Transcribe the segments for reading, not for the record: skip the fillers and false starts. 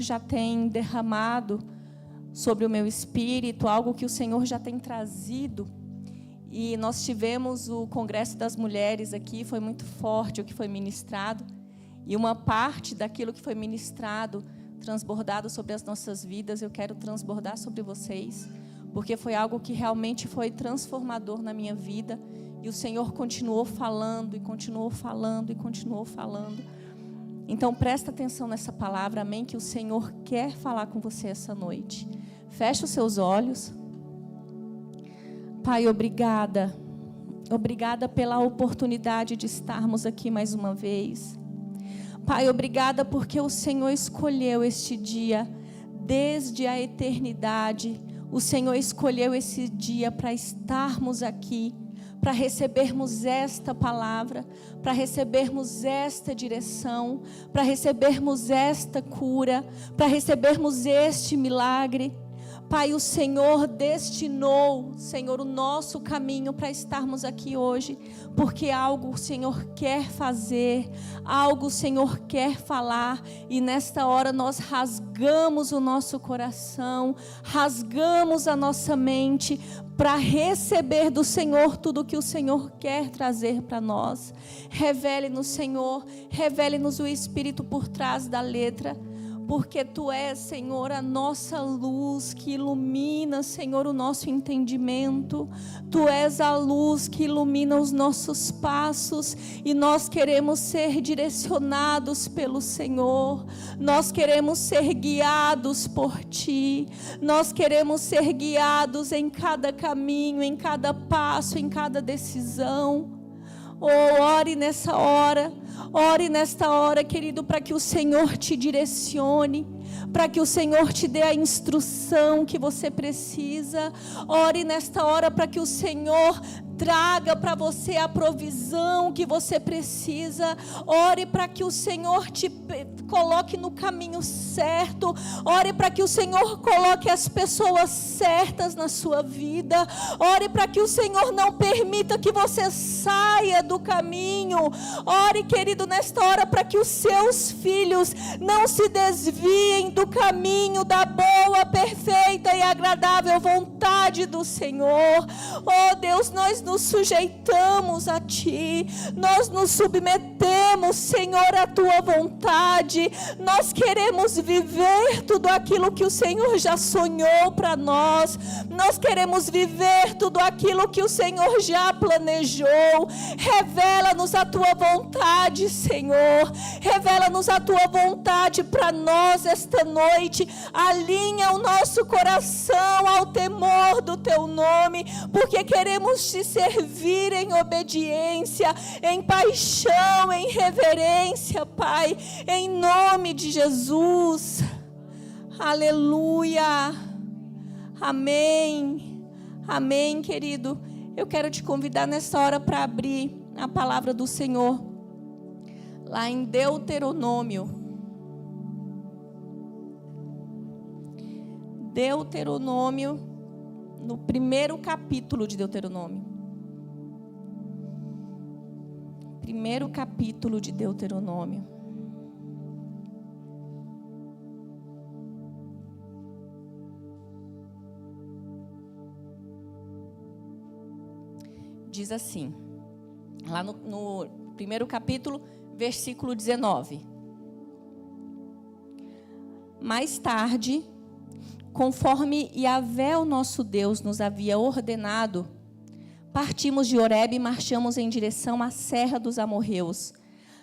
já tem derramado sobre o meu espírito, algo que o Senhor já tem trazido. E nós tivemos o Congresso das Mulheres aqui, foi muito forte o que foi ministrado. E uma parte daquilo que foi ministrado, transbordado sobre as nossas vidas, eu quero transbordar sobre vocês, porque foi algo que realmente foi transformador na minha vida. E o Senhor continuou falando, e continuou falando, e continuou falando. Então presta atenção nessa palavra, amém? Que o Senhor quer falar com você essa noite. Feche os seus olhos. Pai, obrigada. Obrigada pela oportunidade de estarmos aqui mais uma vez. Pai, obrigada porque o Senhor escolheu este dia desde a eternidade. O Senhor escolheu esse dia para estarmos aqui, para recebermos esta palavra, para recebermos esta direção, para recebermos esta cura, para recebermos este milagre. Pai, o Senhor destinou, Senhor, o nosso caminho para estarmos aqui hoje, porque algo o Senhor quer fazer, algo o Senhor quer falar, e nesta hora nós rasgamos o nosso coração, rasgamos a nossa mente, para receber do Senhor tudo o que o Senhor quer trazer para nós. Revele-nos, Senhor, revele-nos o Espírito por trás da letra, porque Tu és, Senhor, a nossa luz que ilumina, Senhor, o nosso entendimento. Tu és a luz que ilumina os nossos passos, e nós queremos ser direcionados pelo Senhor. Nós queremos ser guiados por Ti. Nós queremos ser guiados em cada caminho, em cada passo, em cada decisão. Oh, ore nessa hora. Ore nesta hora, querido, para que o Senhor te direcione, para que o Senhor te dê a instrução que você precisa. Ore nesta hora para que o Senhor traga para você a provisão que você precisa. Ore para que o Senhor te coloque no caminho certo. Ore para que o Senhor coloque as pessoas certas na sua vida. Ore para que o Senhor não permita que você saia do caminho. Ore, querido, nesta hora para que os seus filhos não se desviem do caminho da boa, perfeita e agradável vontade do Senhor. Oh Deus, nós nos sujeitamos a Ti, nós nos submetemos, Senhor, à Tua vontade. Nós queremos viver tudo aquilo que o Senhor já sonhou para nós. Nós queremos viver tudo aquilo que o Senhor já planejou. Revela-nos a Tua vontade, Senhor. Revela-nos a Tua vontade para nós esta noite. Alinha o nosso coração ao temor do Teu nome, porque queremos Te servir em obediência, em paixão, em reverência, Pai, em nome de Jesus. Aleluia. Amém. Amém, querido. Eu quero te convidar nessa hora para abrir a palavra do Senhor lá em Deuteronômio. Deuteronômio, no primeiro capítulo de Deuteronômio. Primeiro capítulo de Deuteronômio. Diz assim, lá no primeiro capítulo, versículo 19. Mais tarde, conforme Yahvé, o nosso Deus, nos havia ordenado, partimos de Horebe e marchamos em direção à Serra dos Amorreus,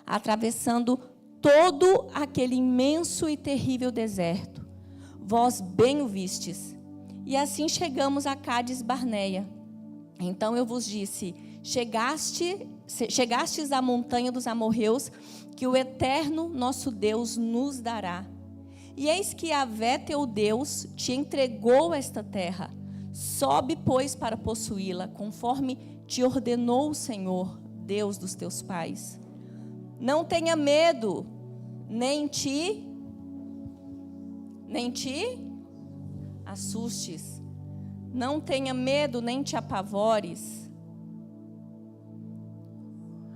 atravessando todo aquele imenso e terrível deserto. Vós bem o vistes. E assim chegamos a Cádiz Barneia. Então eu vos disse, chegastes à montanha dos amorreus, que o eterno nosso Deus nos dará. E eis que Yahvé teu Deus te entregou esta terra. Sobe, pois, para possuí-la, conforme te ordenou o Senhor, Deus dos teus pais. Não tenha medo, nem te assustes. Não tenha medo, nem te apavores.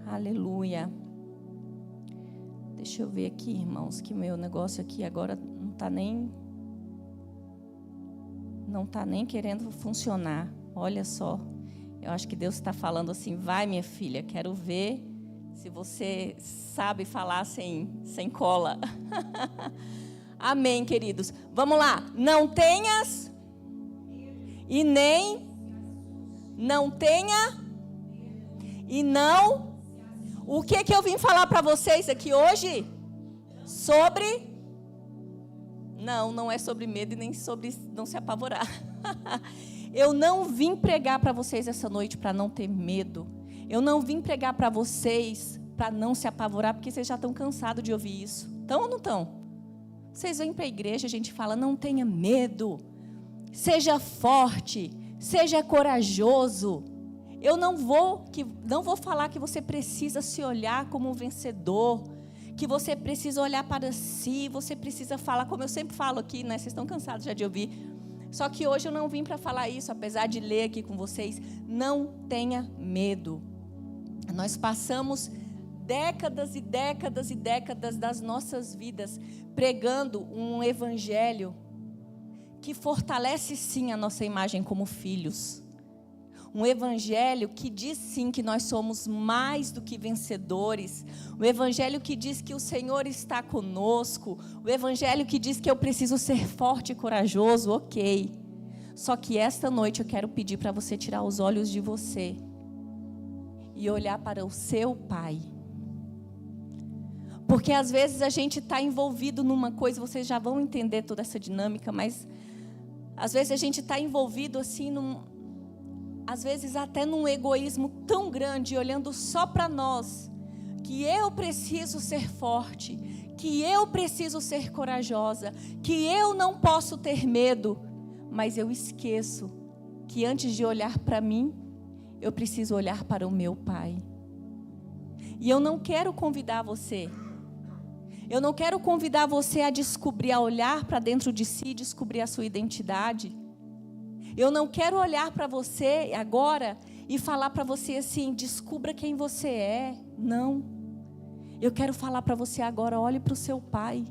Aleluia. Deixa eu ver aqui, irmãos, que meu negócio aqui agora não não tá nem querendo funcionar. Olha só, eu acho que Deus está falando assim: vai, minha filha, quero ver se você sabe falar sem cola. Amém, queridos. Vamos lá. Não tenhas e nem não tenha e não. O que eu vim falar para vocês aqui hoje? Sobre... Não é sobre medo e nem sobre não se apavorar. Eu não vim pregar para vocês essa noite para não ter medo. Eu não vim pregar para vocês para não se apavorar, porque vocês já estão cansados de ouvir isso. Estão ou não estão? Vocês vêm para a igreja, a gente fala: não tenha medo, seja forte, seja corajoso. Eu não vou falar que você precisa se olhar como um vencedor, que você precisa olhar para si, você precisa falar, como eu sempre falo aqui, né? Vocês estão cansados já de ouvir. Só que hoje eu não vim para falar isso, apesar de ler aqui com vocês. Não tenha medo. Nós passamos décadas e décadas e décadas das nossas vidas pregando um evangelho que fortalece sim a nossa imagem como filhos. Um evangelho que diz sim que nós somos mais do que vencedores. O evangelho que diz que o Senhor está conosco. O evangelho que diz que eu preciso ser forte e corajoso, ok. Só que esta noite eu quero pedir para você tirar os olhos de você e olhar para o seu Pai. Porque às vezes a gente está envolvido numa coisa, vocês já vão entender toda essa dinâmica, mas às vezes a gente está envolvido assim, às vezes até num egoísmo tão grande, olhando só para nós, que eu preciso ser forte, que eu preciso ser corajosa, que eu não posso ter medo, mas eu esqueço que antes de olhar para mim, eu preciso olhar para o meu Pai. E eu não quero convidar você, a descobrir, a olhar para dentro de si e descobrir a sua identidade. Eu não quero olhar para você agora e falar para você assim: descubra quem você é. Não. Eu quero falar para você agora: olhe para o seu Pai.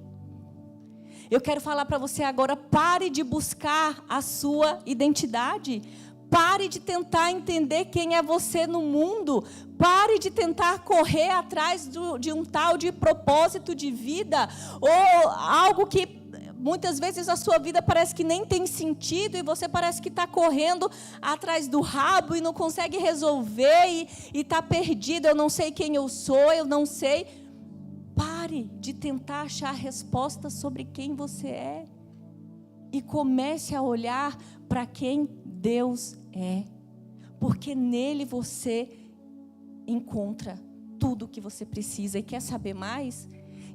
Eu quero falar para você agora: pare de buscar a sua identidade. Pare de tentar entender quem é você no mundo. Pare de tentar correr atrás de um tal de propósito de vida, ou algo que muitas vezes a sua vida parece que nem tem sentido e você parece que está correndo atrás do rabo e não consegue resolver e está perdido. Eu não sei quem eu sou, eu não sei. Pare de tentar achar respostas sobre quem você é e comece a olhar para quem Deus é, porque nele você encontra tudo o que você precisa. E quer saber mais?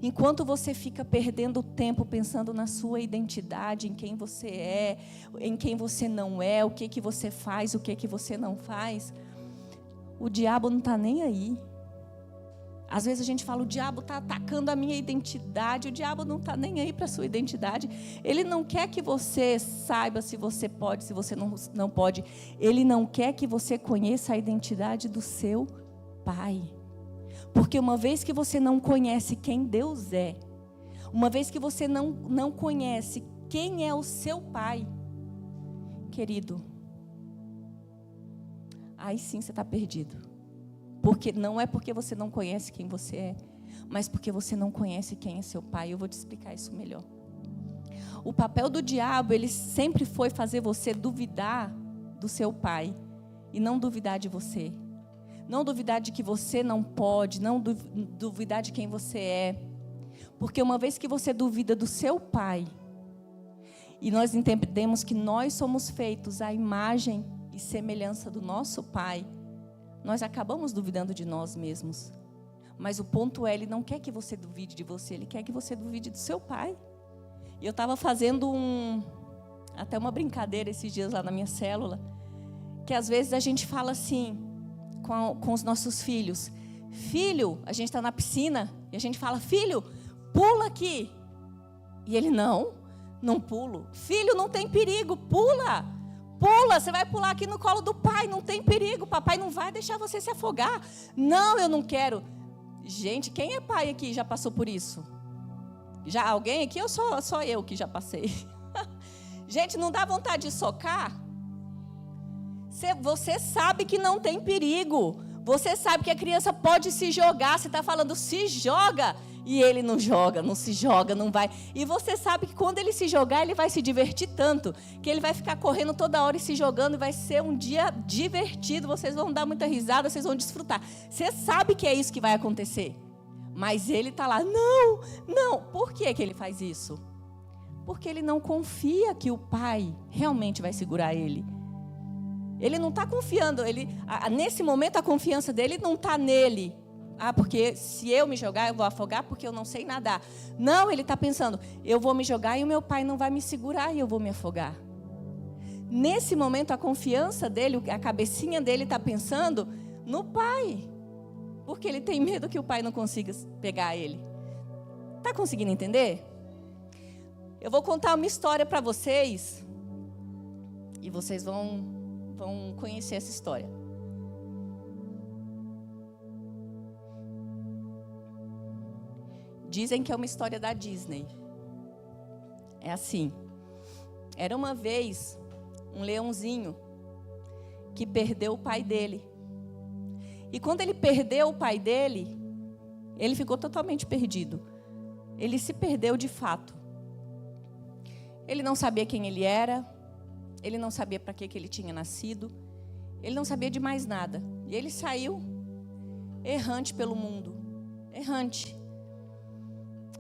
Enquanto você fica perdendo tempo pensando na sua identidade, em quem você é, em quem você não é, o que você faz, o que você não faz, o diabo não está nem aí. Às vezes a gente fala: o diabo está atacando a minha identidade. O diabo não está nem aí para a sua identidade. Ele não quer que você saiba se você pode, se você não pode. Ele não quer que você conheça a identidade do seu Pai. Porque uma vez que você não conhece quem Deus é, uma vez que você não conhece quem é o seu Pai, querido, aí sim você está perdido. Porque não é porque você não conhece quem você é, mas porque você não conhece quem é seu Pai. Eu vou te explicar isso melhor. O papel do diabo, ele sempre foi fazer você duvidar do seu Pai e não duvidar de você. Não duvidar de que você não pode, não duvidar de quem você é. Porque uma vez que você duvida do seu Pai, e nós entendemos que nós somos feitos à imagem e semelhança do nosso Pai, nós acabamos duvidando de nós mesmos. Mas o ponto é, Ele não quer que você duvide de você, Ele quer que você duvide do seu Pai. E eu estava fazendo até uma brincadeira esses dias lá na minha célula, que às vezes a gente fala assim com os nossos filhos: filho, a gente está na piscina e a gente fala: filho, pula aqui. E ele: não pulo. Filho, não tem perigo, pula, você vai pular aqui no colo do pai, não tem perigo, papai não vai deixar você se afogar. Não, eu não quero. Gente, quem é pai aqui já passou por isso? Já alguém aqui ou só eu que já passei? Gente, não dá vontade de socar? Você sabe que não tem perigo. Você sabe que a criança pode se jogar. Você está falando, se joga. E ele não joga, não se joga, não vai. E você sabe que quando ele se jogar, ele vai se divertir tanto, que ele vai ficar correndo toda hora e se jogando, e vai ser um dia divertido. Vocês vão dar muita risada, vocês vão desfrutar. Você sabe que é isso que vai acontecer. Mas ele está lá, não. Por que ele faz isso? Porque ele não confia que o pai realmente vai segurar ele. Ele não está confiando. Nesse momento, a confiança dele não está nele. Porque se eu me jogar, eu vou afogar porque eu não sei nadar. Não, ele está pensando, eu vou me jogar e o meu pai não vai me segurar e eu vou me afogar. Nesse momento, a confiança dele, a cabecinha dele está pensando no pai. Porque ele tem medo que o pai não consiga pegar ele. Está conseguindo entender? Eu vou contar uma história para vocês. E vocês vão conhecer essa história. Dizem que é uma história da Disney. É assim. Era uma vez um leãozinho que perdeu o pai dele. E quando ele perdeu o pai dele, ele ficou totalmente perdido. Ele se perdeu de fato. Ele não sabia quem ele era. Ele não sabia para que ele tinha nascido. Ele não sabia de mais nada. E ele saiu errante pelo mundo. Errante.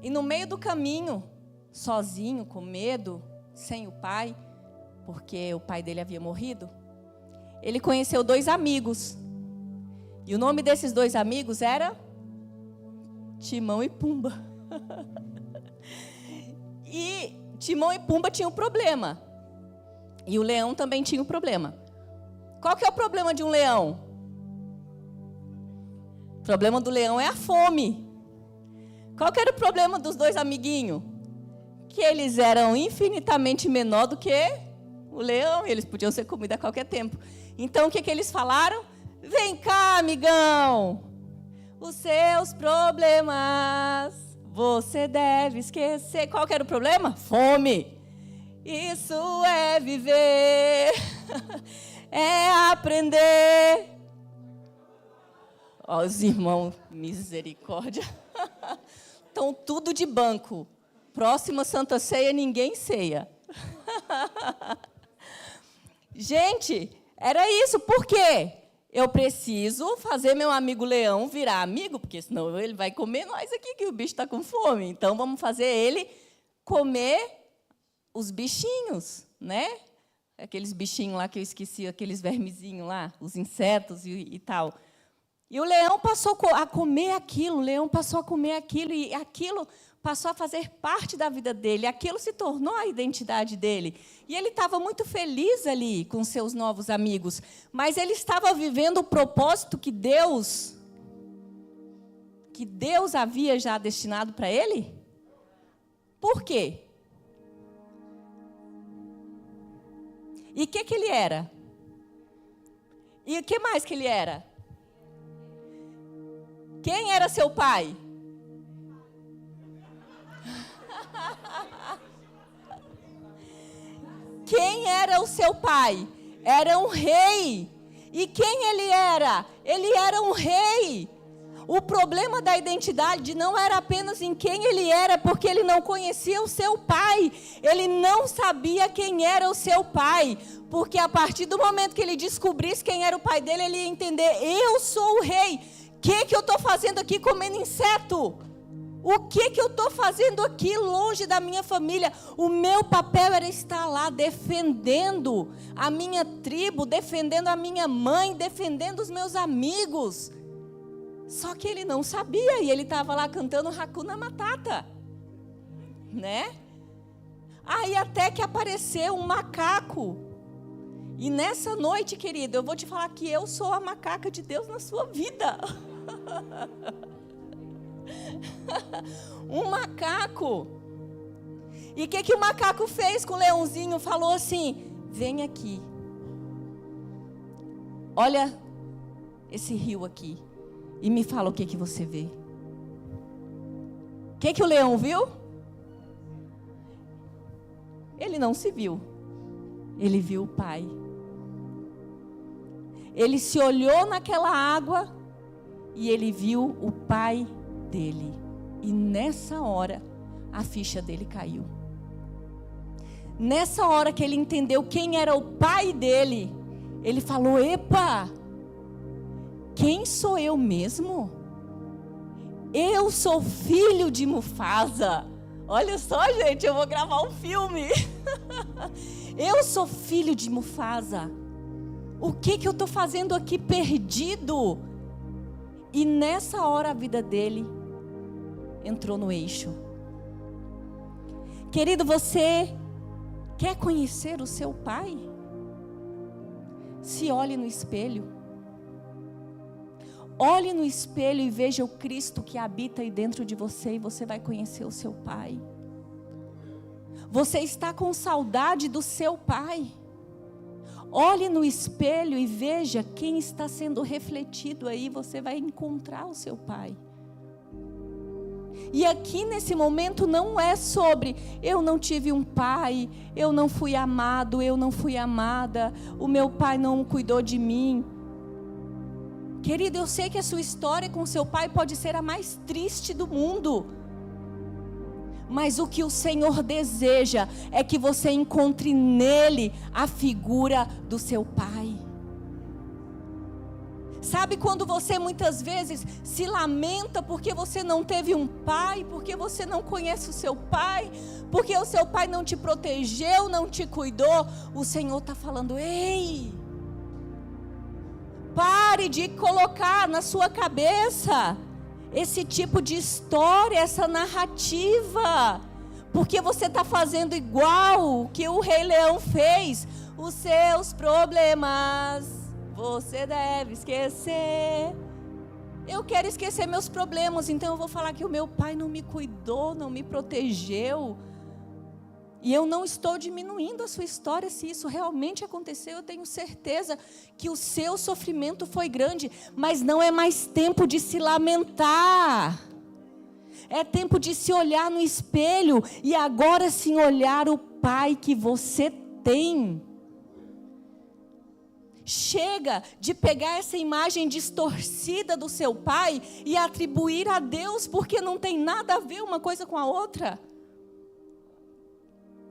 E no meio do caminho, sozinho, com medo, sem o pai, porque o pai dele havia morrido, ele conheceu 2 amigos. E o nome desses 2 amigos era Timão e Pumba. E Timão e Pumba tinham um problema. E o leão também tinha um problema. Qual que é o problema de um leão? O problema do leão é a fome. Qual que era o problema dos 2 amiguinhos? Que eles eram infinitamente menor do que o leão. E eles podiam ser comidos a qualquer tempo. Então, o que eles falaram? Vem cá, amigão. Os seus problemas você deve esquecer. Qual que era o problema? Fome. Isso é viver. É aprender. Ó, os irmãos, misericórdia. Estão tudo de banco. Próxima Santa Ceia, ninguém ceia. Gente, era isso. Por quê? Eu preciso fazer meu amigo leão virar amigo, porque senão ele vai comer nós aqui, que o bicho está com fome. Então, vamos fazer ele comer os bichinhos, né? Aqueles bichinhos lá que eu esqueci, aqueles vermezinhos lá, os insetos e tal. E o leão passou a comer aquilo, e aquilo passou a fazer parte da vida dele, aquilo se tornou a identidade dele. E ele estava muito feliz ali com seus novos amigos, mas ele estava vivendo o propósito que Deus havia já destinado para ele? Por quê? E o que ele era? E o que mais que ele era? Quem era seu pai? Quem era o seu pai? Era um rei. E quem ele era? Ele era um rei. O problema da identidade não era apenas em quem ele era, porque ele não conhecia o seu pai. Ele não sabia quem era o seu pai. Porque a partir do momento que ele descobrisse quem era o pai dele, ele ia entender: eu sou o rei. O que eu estou fazendo aqui comendo inseto? O que eu estou fazendo aqui longe da minha família? O meu papel era estar lá defendendo a minha tribo, defendendo a minha mãe, defendendo os meus amigos. Só que ele não sabia e ele estava lá cantando Hakuna Matata, né? Aí até que apareceu um macaco. E nessa noite, querido, eu vou te falar que eu sou a macaca de Deus na sua vida. Um macaco. E o que o macaco fez com o leãozinho? Falou assim: vem aqui. Olha esse rio aqui. E me fala o que você vê. O que o leão viu? ele não se viu, ele viu o Pai. Ele se olhou naquela água e ele viu o Pai dele. E nessa hora, a ficha dele caiu. Nessa hora que ele entendeu quem era o Pai dele, ele falou: epa, quem sou eu mesmo? Eu sou filho de Mufasa. Olha só, gente, eu vou gravar um filme. Eu sou filho de Mufasa. O que eu estou fazendo aqui perdido? E nessa hora a vida dele entrou no eixo. Querido, você quer conhecer o seu Pai? Se olhe no espelho. Olhe no espelho e veja o Cristo que habita aí dentro de você e você vai conhecer o seu Pai. Você está com saudade do seu Pai? Olhe no espelho e veja quem está sendo refletido aí, você vai encontrar o seu Pai. E aqui nesse momento não é sobre eu não tive um pai, eu não fui amado, eu não fui amada, o meu pai não cuidou de mim. Querido, eu sei que a sua história com seu pai pode ser a mais triste do mundo. Mas o que o Senhor deseja é que você encontre nele a figura do seu pai. Sabe quando você muitas vezes se lamenta porque você não teve um pai, porque você não conhece o seu pai, porque o seu pai não te protegeu, não te cuidou? O Senhor está falando: ei, pare de colocar na sua cabeça esse tipo de história, essa narrativa, porque você está fazendo igual o que o Rei Leão fez. Os seus problemas você deve esquecer. Eu quero esquecer meus problemas, então eu vou falar que o meu pai não me cuidou, não me protegeu. E eu não estou diminuindo a sua história. Se isso realmente aconteceu, eu tenho certeza que o seu sofrimento foi grande. Mas não é mais tempo de se lamentar. É tempo de se olhar no espelho e agora sim olhar o Pai que você tem. Chega de pegar essa imagem distorcida do seu pai e atribuir a Deus, porque não tem nada a ver uma coisa com a outra.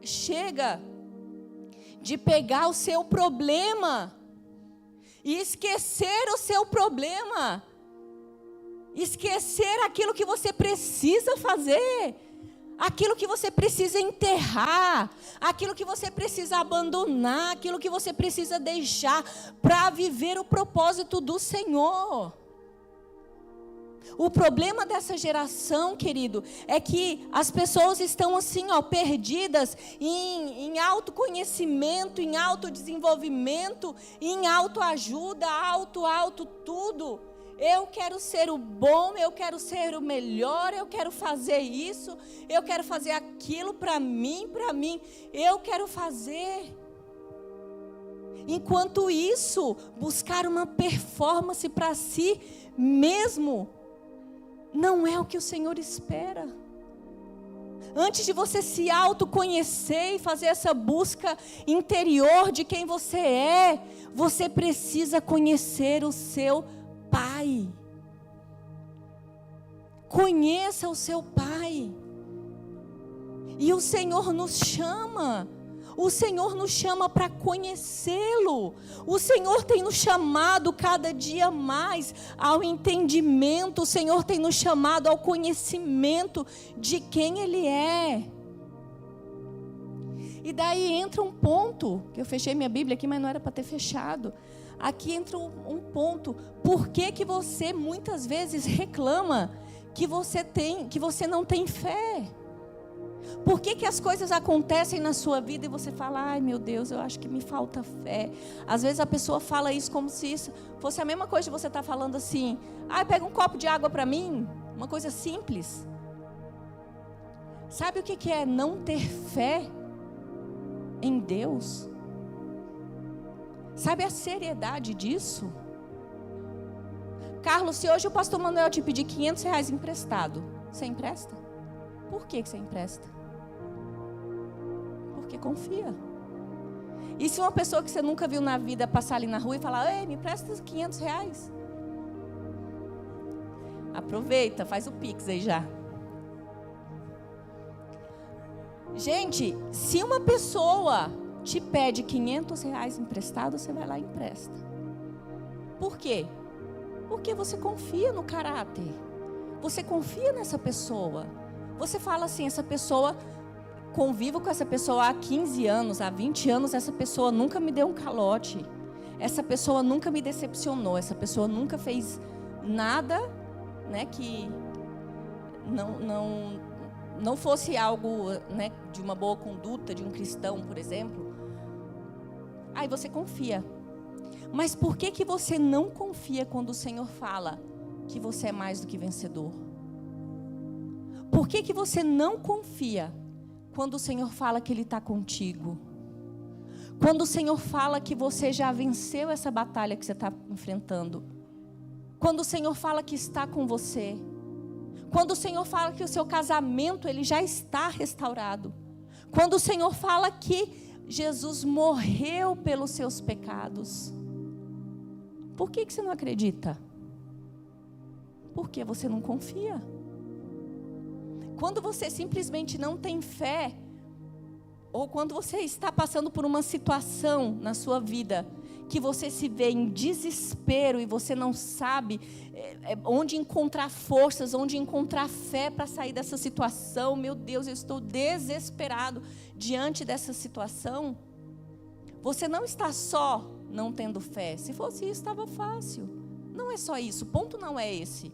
Chega de pegar o seu problema e esquecer o seu problema, esquecer aquilo que você precisa fazer, aquilo que você precisa enterrar, aquilo que você precisa abandonar, aquilo que você precisa deixar para viver o propósito do Senhor. O problema dessa geração, querido, é que as pessoas estão assim, perdidas em autoconhecimento, em autodesenvolvimento, em autoajuda, tudo. Eu quero ser o bom, eu quero ser o melhor, eu quero fazer isso, eu quero fazer aquilo para mim, eu quero fazer. Enquanto isso, buscar uma performance para si mesmo, não é o que o Senhor espera. Antes de você se autoconhecer e fazer essa busca interior de quem você é, você precisa conhecer o seu Pai. Conheça o seu Pai. E o Senhor nos chama. O Senhor nos chama para conhecê-lo. O Senhor tem nos chamado cada dia mais ao entendimento. O Senhor tem nos chamado ao conhecimento de quem Ele é. E daí entra um ponto, que eu fechei minha Bíblia aqui, mas não era para ter fechado. Aqui entra um ponto. Por que você muitas vezes reclama que você não tem fé? Por que as coisas acontecem na sua vida e você fala: ai meu Deus, eu acho que me falta fé. Às vezes a pessoa fala isso como se isso fosse a mesma coisa de você estar falando assim: ai, pega um copo de água para mim. Uma coisa simples. Sabe o que é não ter fé em Deus? Sabe a seriedade disso? Carlos, se hoje o pastor Manuel te pedir R$500 emprestado, você empresta? Por que você empresta? Por Porque confia. E se uma pessoa que você nunca viu na vida passar ali na rua e falar, ei, me presta R$500? Aproveita, faz o Pix aí já. Gente, se uma pessoa te pede R$500 emprestado, você vai lá e empresta. Por quê? Porque você confia no caráter. Você confia nessa pessoa. Você fala assim, essa pessoa, convivo com essa pessoa há 15 anos, há 20 anos, essa pessoa nunca me deu um calote. Essa pessoa nunca me decepcionou. Essa pessoa nunca fez nada, né, que não fosse algo, né, de uma boa conduta, de um cristão, por exemplo. Aí você confia. Mas por que você não confia quando o Senhor fala que você é mais do que vencedor? Por que você não confia quando o Senhor fala que Ele está contigo? Quando o Senhor fala que você já venceu essa batalha que você está enfrentando? Quando o Senhor fala que está com você? Quando o Senhor fala que o seu casamento ele já está restaurado? Quando o Senhor fala que Jesus morreu pelos seus pecados? Por que você não acredita? Porque você não confia. Quando você simplesmente não tem fé, ou quando você está passando por uma situação na sua vida, que você se vê em desespero e você não sabe onde encontrar forças, onde encontrar fé para sair dessa situação. Meu Deus, eu estou desesperado diante dessa situação. Você não está só não tendo fé. Se fosse isso, estava fácil. Não é só isso, o ponto não é esse.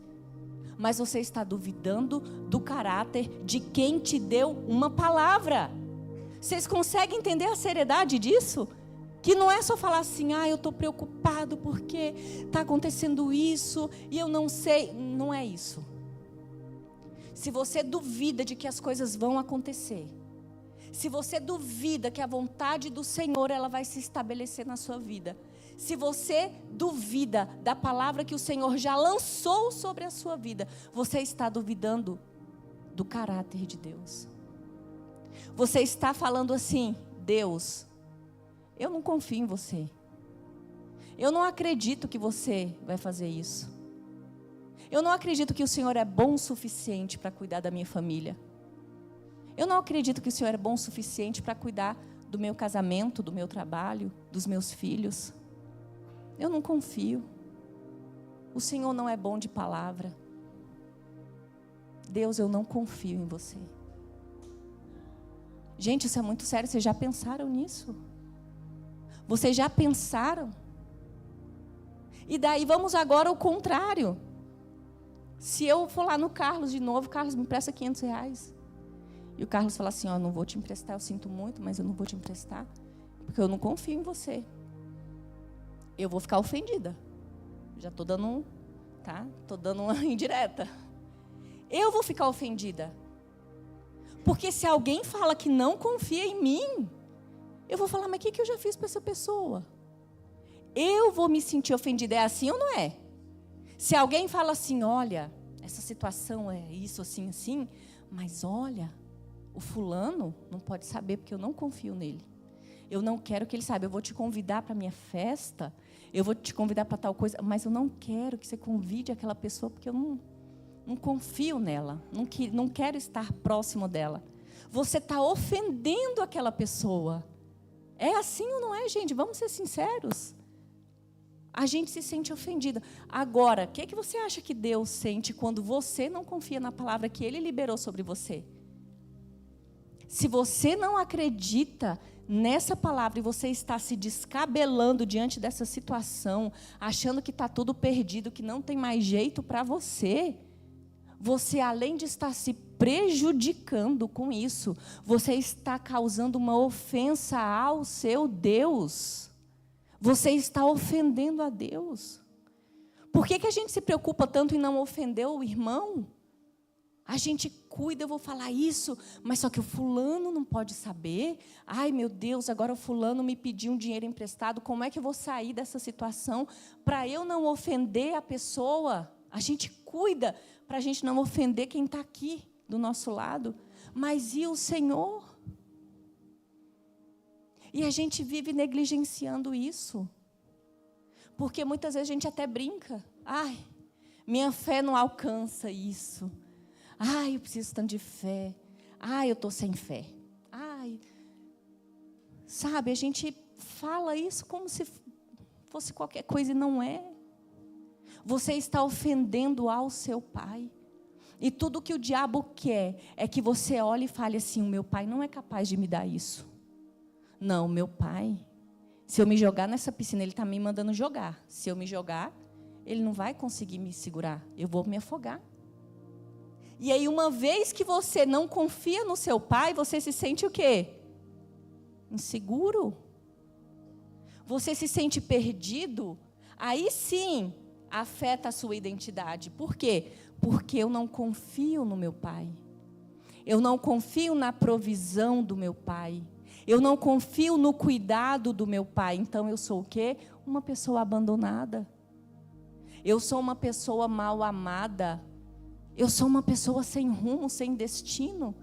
Mas você está duvidando do caráter de quem te deu uma palavra. Vocês conseguem entender a seriedade disso? Que não é só falar assim, eu estou preocupado porque está acontecendo isso e eu não sei. Não é isso. Se você duvida de que as coisas vão acontecer, se você duvida que a vontade do Senhor ela vai se estabelecer na sua vida, se você duvida da palavra que o Senhor já lançou sobre a sua vida, você está duvidando do caráter de Deus. Você está falando assim, Deus, eu não confio em você. Eu não acredito que você vai fazer isso. Eu não acredito que o Senhor é bom o suficiente para cuidar da minha família. Eu não acredito que o Senhor é bom o suficiente para cuidar do meu casamento, do meu trabalho, dos meus filhos. Eu não confio. O Senhor não é bom de palavra. Deus, eu não confio em você. Gente, isso é muito sério. Vocês já pensaram nisso? Vocês já pensaram? E daí vamos agora ao contrário. Se eu for lá no Carlos de novo, Carlos, me empresta R$500. E o Carlos fala assim, não vou te emprestar, eu sinto muito, mas eu não vou te emprestar, porque eu não confio em você. Eu vou ficar ofendida. Já estou dando estou dando uma indireta. Eu vou ficar ofendida. Porque se alguém fala que não confia em mim, eu vou falar, mas o que eu já fiz para essa pessoa? Eu vou me sentir ofendida. É assim ou não é? Se alguém fala assim, olha, essa situação é isso, assim, assim, mas olha, o fulano não pode saber porque eu não confio nele. Eu não quero que ele saiba. Eu vou te convidar para a minha festa, eu vou te convidar para tal coisa, mas eu não quero que você convide aquela pessoa porque eu não confio nela, não quero estar próximo dela. Você está ofendendo aquela pessoa. É assim ou não é, gente? Vamos ser sinceros. A gente se sente ofendida. Agora, o que você acha que Deus sente quando você não confia na palavra que Ele liberou sobre você? Se você não acredita nessa palavra e você está se descabelando diante dessa situação, achando que está tudo perdido, que não tem mais jeito para você, você, além de estar se prejudicando com isso, você está causando uma ofensa ao seu Deus. Você está ofendendo a Deus. Por que a gente se preocupa tanto em não ofender o irmão? A gente cuida, eu vou falar isso, mas só que o fulano não pode saber. Ai, meu Deus, agora o fulano me pediu um dinheiro emprestado. Como é que eu vou sair dessa situação para eu não ofender a pessoa? A gente cuida para a gente não ofender quem está aqui do nosso lado. Mas e o Senhor? E a gente vive negligenciando isso. Porque muitas vezes a gente até brinca. Ai, minha fé não alcança isso. Ai, eu preciso tanto de fé. Ai, eu estou sem fé. Ai, sabe, a gente fala isso como se fosse qualquer coisa e não é. Você está ofendendo ao seu pai. E tudo que o diabo quer é que você olhe e fale assim: o meu pai não é capaz de me dar isso. Não, meu pai, se eu me jogar nessa piscina, ele está me mandando jogar. Se eu me jogar, ele não vai conseguir me segurar. Eu vou me afogar. E aí, uma vez que você não confia no seu pai, você se sente o quê? Inseguro. Você se sente perdido. Aí sim, afeta a sua identidade. Por quê? Porque eu não confio no meu pai. Eu não confio na provisão do meu pai. Eu não confio no cuidado do meu pai. Então eu sou o quê? Uma pessoa abandonada. Eu sou uma pessoa mal amada. Eu sou uma pessoa sem rumo, sem destino.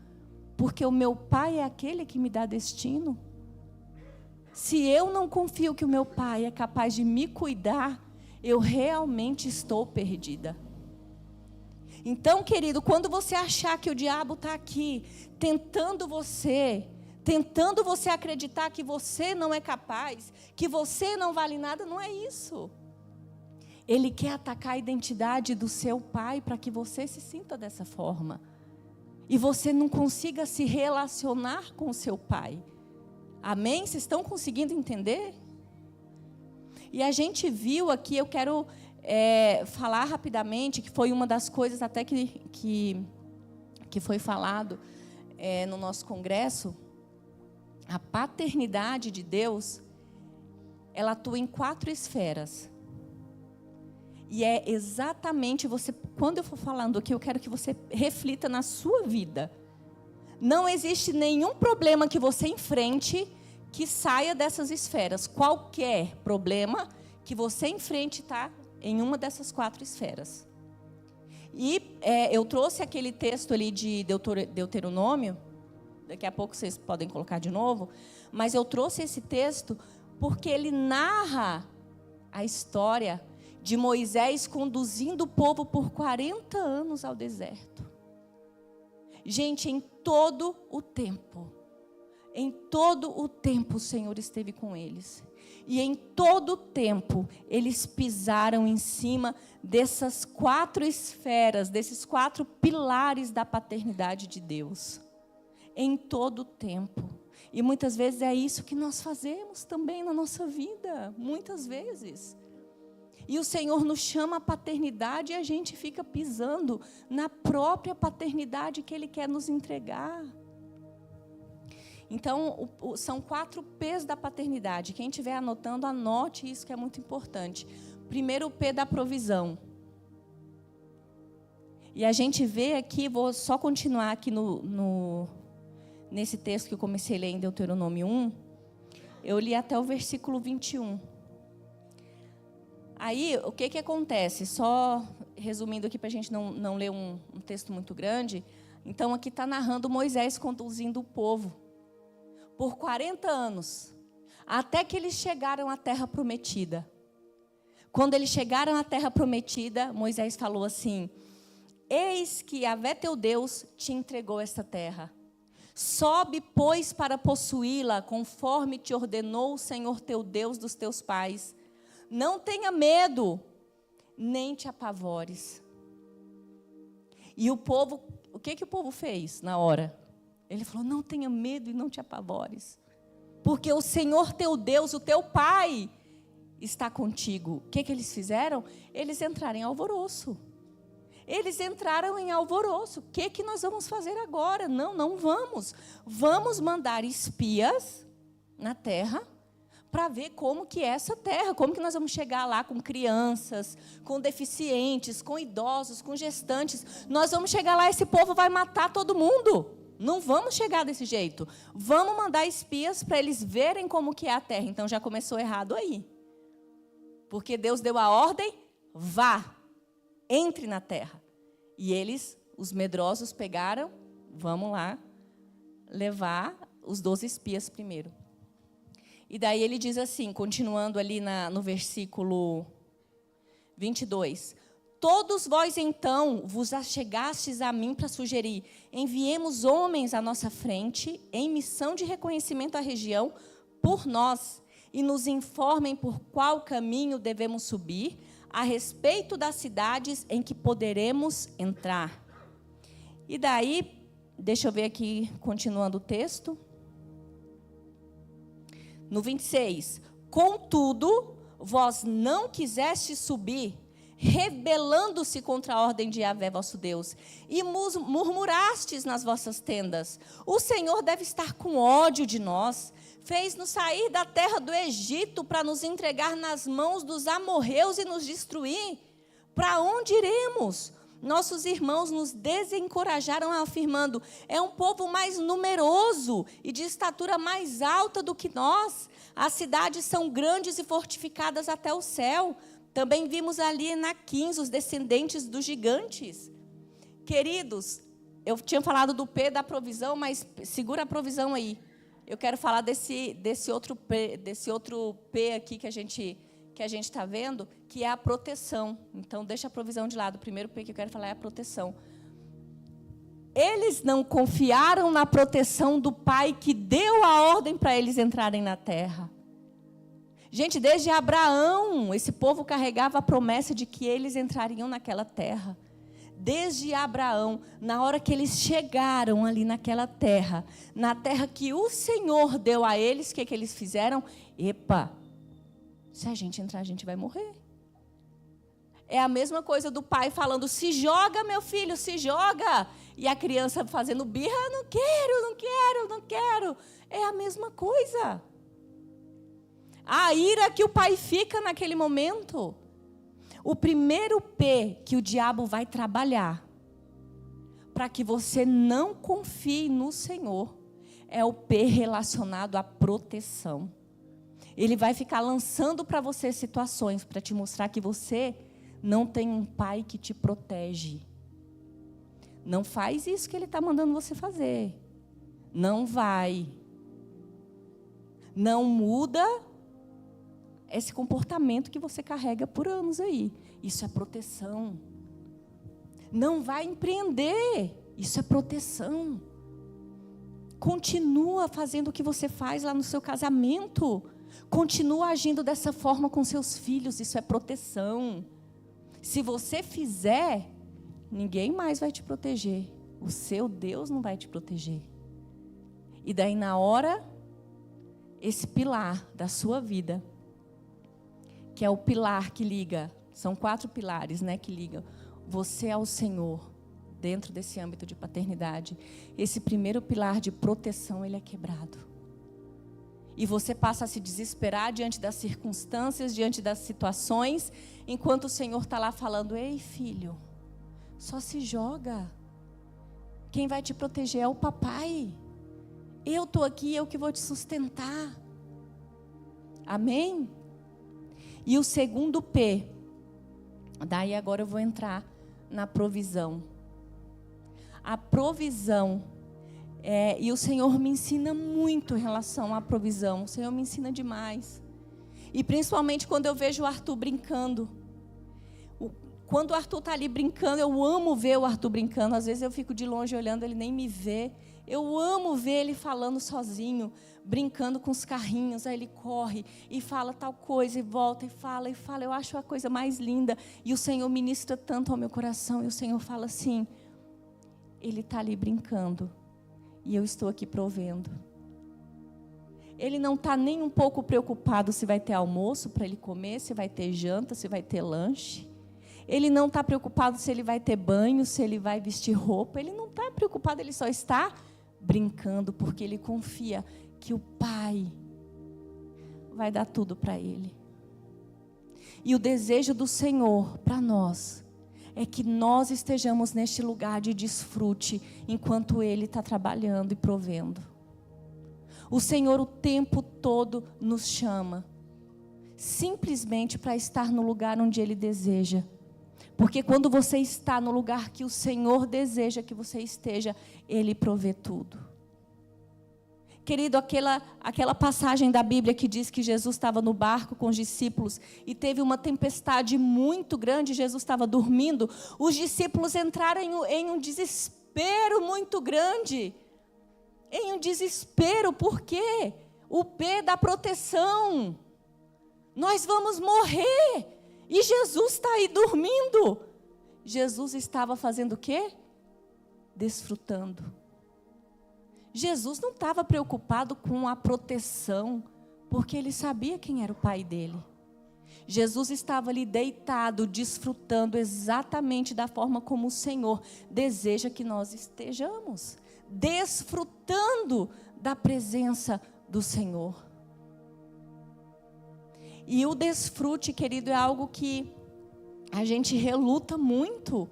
Porque o meu pai é aquele que me dá destino. Se eu não confio que o meu pai é capaz de me cuidar, eu realmente estou perdida. Então, querido, quando você achar que o diabo está aqui, tentando você acreditar que você não é capaz, que você não vale nada, não é isso. Ele quer atacar a identidade do seu pai para que você se sinta dessa forma. E você não consiga se relacionar com o seu pai. Amém? Vocês estão conseguindo entender? E a gente viu aqui, eu quero falar rapidamente, que foi uma das coisas até que foi falado no nosso congresso. A paternidade de Deus, ela atua em 4 esferas. E é exatamente quando eu for falando aqui, eu quero que você reflita na sua vida. Não existe nenhum problema que você enfrente que saia dessas esferas. Qualquer problema que você enfrente está em uma dessas 4 esferas. E eu trouxe aquele texto ali de Deuteronômio. Daqui a pouco vocês podem colocar de novo. Mas eu trouxe esse texto porque ele narra a história de Moisés conduzindo o povo por 40 anos ao deserto. Gente, em todo o tempo o Senhor esteve com eles. E em todo o tempo, eles pisaram em cima dessas 4 esferas, desses 4 pilares da paternidade de Deus. Em todo o tempo. E muitas vezes é isso que nós fazemos também na nossa vida. Muitas vezes. E o Senhor nos chama à paternidade e a gente fica pisando na própria paternidade que Ele quer nos entregar. Então, são 4 P's da paternidade. Quem estiver anotando, anote isso que é muito importante. Primeiro, o P da provisão. E a gente vê aqui, vou só continuar aqui nesse texto que eu comecei a ler em Deuteronômio 1. Eu li até o versículo 21. Aí, o que acontece? Só resumindo aqui para a gente não ler um texto muito grande. Então, aqui está narrando Moisés conduzindo o povo por 40 anos, até que eles chegaram à terra prometida. Quando eles chegaram à terra prometida, Moisés falou assim: eis que Yahvé teu Deus te entregou esta terra. Sobe, pois, para possuí-la, conforme te ordenou o Senhor teu Deus dos teus pais. Não tenha medo, nem te apavores. E o povo, o que o povo fez na hora? Ele falou: não tenha medo e não te apavores, porque o Senhor teu Deus, o teu Pai, está contigo. O que eles fizeram? Eles entraram em alvoroço. Eles entraram em alvoroço. O que nós vamos fazer agora? Não vamos. Vamos mandar espias na terra para ver como que é essa terra, como que nós vamos chegar lá com crianças, com deficientes, com idosos, com gestantes. Nós vamos chegar lá e esse povo vai matar todo mundo. Não vamos chegar desse jeito. Vamos mandar espias para eles verem como que é a terra. Então já começou errado aí. Porque Deus deu a ordem: vá, entre na terra. E eles, os medrosos, pegaram, vamos lá, levar os 12 espias primeiro. E daí ele diz assim, continuando ali no versículo 22. Todos vós, então, vos achegastes a mim para sugerir, enviemos homens à nossa frente, em missão de reconhecimento à região, por nós, e nos informem por qual caminho devemos subir, a respeito das cidades em que poderemos entrar. E daí, deixa eu ver aqui, continuando o texto. No 26. Contudo, vós não quisestes subir, rebelando-se contra a ordem de Yahvé, vosso Deus, e murmurastes nas vossas tendas. O Senhor deve estar com ódio de nós. Fez-nos sair da terra do Egito para nos entregar nas mãos dos amorreus e nos destruir. Para onde iremos? Nossos irmãos nos desencorajaram afirmando, é um povo mais numeroso e de estatura mais alta do que nós. As cidades são grandes e fortificadas até o céu. Também vimos ali Enaquins, os descendentes dos gigantes. Queridos, eu tinha falado do P da provisão, mas segura a provisão aí. Eu quero falar desse outro P aqui que a gente está vendo, que é a proteção. Então, deixa a provisão de lado. O primeiro P que eu quero falar é a proteção. Eles não confiaram na proteção do Pai que deu a ordem para eles entrarem na terra. Gente, desde Abraão, esse povo carregava a promessa de que eles entrariam naquela terra. Desde Abraão, na hora que eles chegaram ali naquela terra, na terra que o Senhor deu a eles, o que eles fizeram? Epa, se a gente entrar, a gente vai morrer. É a mesma coisa do pai falando, se joga, meu filho, se joga. E a criança fazendo birra, não quero, não quero, não quero. É a mesma coisa. A ira que o pai fica naquele momento. O primeiro P que o diabo vai trabalhar para que você não confie no Senhor é o P relacionado à proteção. Ele vai ficar lançando para você situações para te mostrar que você não tem um pai que te protege. Não faz isso que ele está mandando você fazer. Não vai. Não muda esse comportamento que você carrega por anos aí. Isso é proteção. Não vai empreender. Isso é proteção. Continua fazendo o que você faz lá no seu casamento. Continua agindo dessa forma com seus filhos. Isso é proteção. Se você fizer, ninguém mais vai te proteger. O seu Deus não vai te proteger. E daí na hora, esse pilar da sua vida, que é o pilar que liga, são 4 pilares, né, que ligam você ao Senhor, dentro desse âmbito de paternidade. Esse primeiro pilar de proteção, ele é quebrado. E você passa a se desesperar diante das circunstâncias, diante das situações, enquanto o Senhor está lá falando, ei filho, só se joga. Quem vai te proteger é o papai. Eu estou aqui, eu que vou te sustentar. Amém? E o segundo P, daí agora eu vou entrar na provisão. A provisão, e o Senhor me ensina muito em relação à provisão. O Senhor me ensina demais. E principalmente quando eu vejo o Arthur brincando. Quando o Arthur está ali brincando, eu amo ver o Arthur brincando. Às vezes eu fico de longe olhando, ele nem me vê. Eu amo ver ele falando sozinho, brincando com os carrinhos. Aí ele corre e fala tal coisa, e volta e fala. Eu acho a coisa mais linda. E o Senhor ministra tanto ao meu coração. E o Senhor fala assim, ele está ali brincando. E eu estou aqui provendo. Ele não está nem um pouco preocupado se vai ter almoço para ele comer, se vai ter janta, se vai ter lanche. Ele não está preocupado se ele vai ter banho, se ele vai vestir roupa. Ele não está preocupado, ele só está brincando, porque ele confia que o Pai vai dar tudo para ele. E o desejo do Senhor para nós é que nós estejamos neste lugar de desfrute, enquanto Ele está trabalhando e provendo. O Senhor o tempo todo nos chama, simplesmente para estar no lugar onde Ele deseja. Porque quando você está no lugar que o Senhor deseja que você esteja, Ele provê tudo. Querido, aquela passagem da Bíblia que diz que Jesus estava no barco com os discípulos e teve uma tempestade muito grande, Jesus estava dormindo, os discípulos entraram em um desespero muito grande. Em um desespero, por quê? O P da proteção. Nós vamos morrer. E Jesus está aí dormindo. Jesus estava fazendo o quê? Desfrutando. Jesus não estava preocupado com a proteção, porque ele sabia quem era o pai dele. Jesus estava ali deitado, desfrutando exatamente da forma como o Senhor deseja que nós estejamos. Desfrutando da presença do Senhor. E o desfrute, querido, é algo que a gente reluta muito,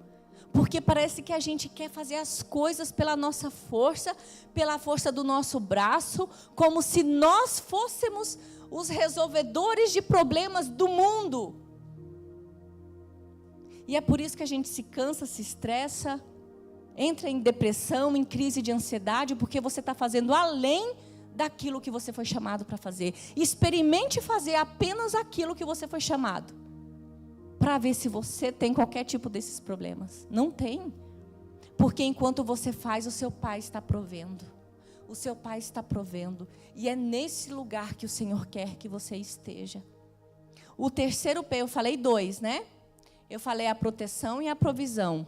porque parece que a gente quer fazer as coisas pela nossa força, pela força do nosso braço, como se nós fôssemos os resolvedores de problemas do mundo. E é por isso que a gente se cansa, se estressa, entra em depressão, em crise de ansiedade, porque você está fazendo além daquilo que você foi chamado para fazer. Experimente fazer apenas aquilo que você foi chamado, para ver se você tem qualquer tipo desses problemas. Não tem. Porque enquanto você faz, o seu Pai está provendo. O seu Pai está provendo. E é nesse lugar que o Senhor quer que você esteja. O terceiro P, eu falei 2, né? Eu falei a proteção e a provisão.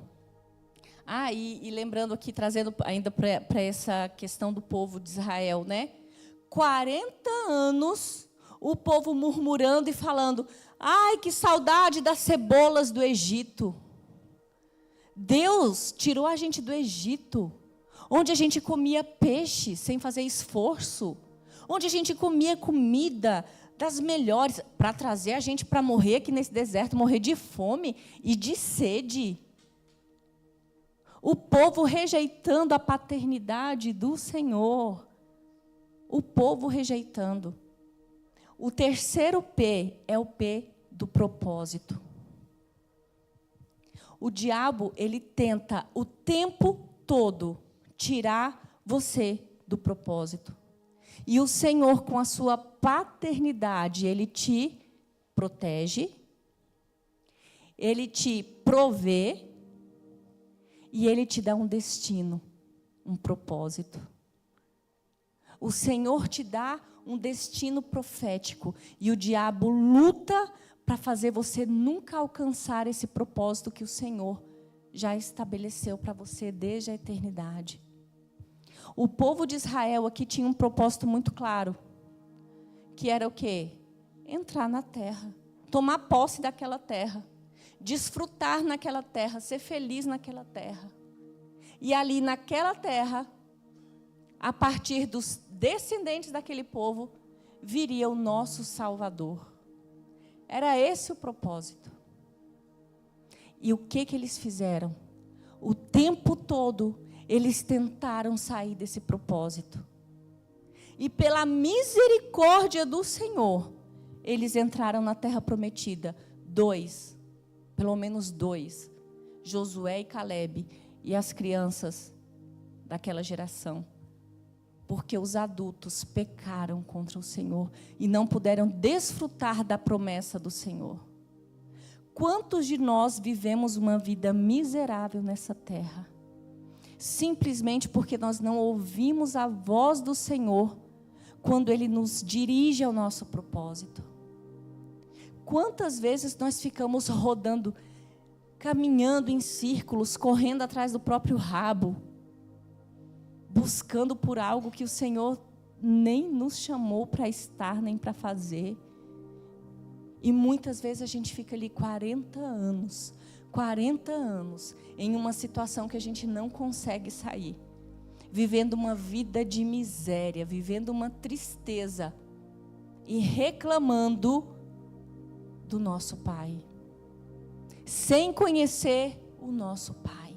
E lembrando aqui, trazendo ainda para essa questão do povo de Israel, né? 40 anos, o povo murmurando e falando: ai, que saudade das cebolas do Egito. Deus tirou a gente do Egito, onde a gente comia peixe sem fazer esforço, onde a gente comia comida das melhores, para trazer a gente para morrer aqui nesse deserto, morrer de fome e de sede. O povo rejeitando a paternidade do Senhor. O povo rejeitando. O terceiro P é o P do propósito. O diabo, ele tenta o tempo todo tirar você do propósito. E o Senhor, com a sua paternidade, ele te protege, ele te provê, e ele te dá um destino, um propósito. O Senhor te dá um destino profético. E o diabo luta para fazer você nunca alcançar esse propósito que o Senhor já estabeleceu para você desde a eternidade. O povo de Israel aqui tinha um propósito muito claro. Que era o quê? Entrar na terra. Tomar posse daquela terra. Desfrutar naquela terra, ser feliz naquela terra. E ali naquela terra, a partir dos descendentes daquele povo, viria o nosso Salvador. Era esse o propósito. E o que eles fizeram? O tempo todo, eles tentaram sair desse propósito. E pela misericórdia do Senhor, eles entraram na terra prometida. Pelo menos dois, Josué e Calebe, e as crianças daquela geração. Porque os adultos pecaram contra o Senhor e não puderam desfrutar da promessa do Senhor. Quantos de nós vivemos uma vida miserável nessa terra? Simplesmente porque nós não ouvimos a voz do Senhor quando Ele nos dirige ao nosso propósito. Quantas vezes nós ficamos rodando, caminhando em círculos, correndo atrás do próprio rabo, buscando por algo que o Senhor nem nos chamou para estar, nem para fazer. E muitas vezes a gente fica ali 40 anos, em uma situação que a gente não consegue sair, vivendo uma vida de miséria, vivendo uma tristeza e reclamando do nosso Pai, sem conhecer o nosso Pai,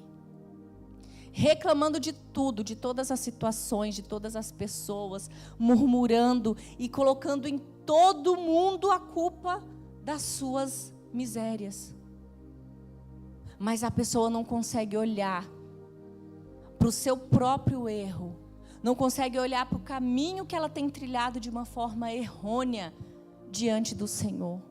reclamando de tudo, de todas as situações, de todas as pessoas, murmurando e colocando em todo mundo a culpa das suas misérias. Mas a pessoa não consegue olhar para o seu próprio erro, não consegue olhar para o caminho que ela tem trilhado de uma forma errônea diante do Senhor.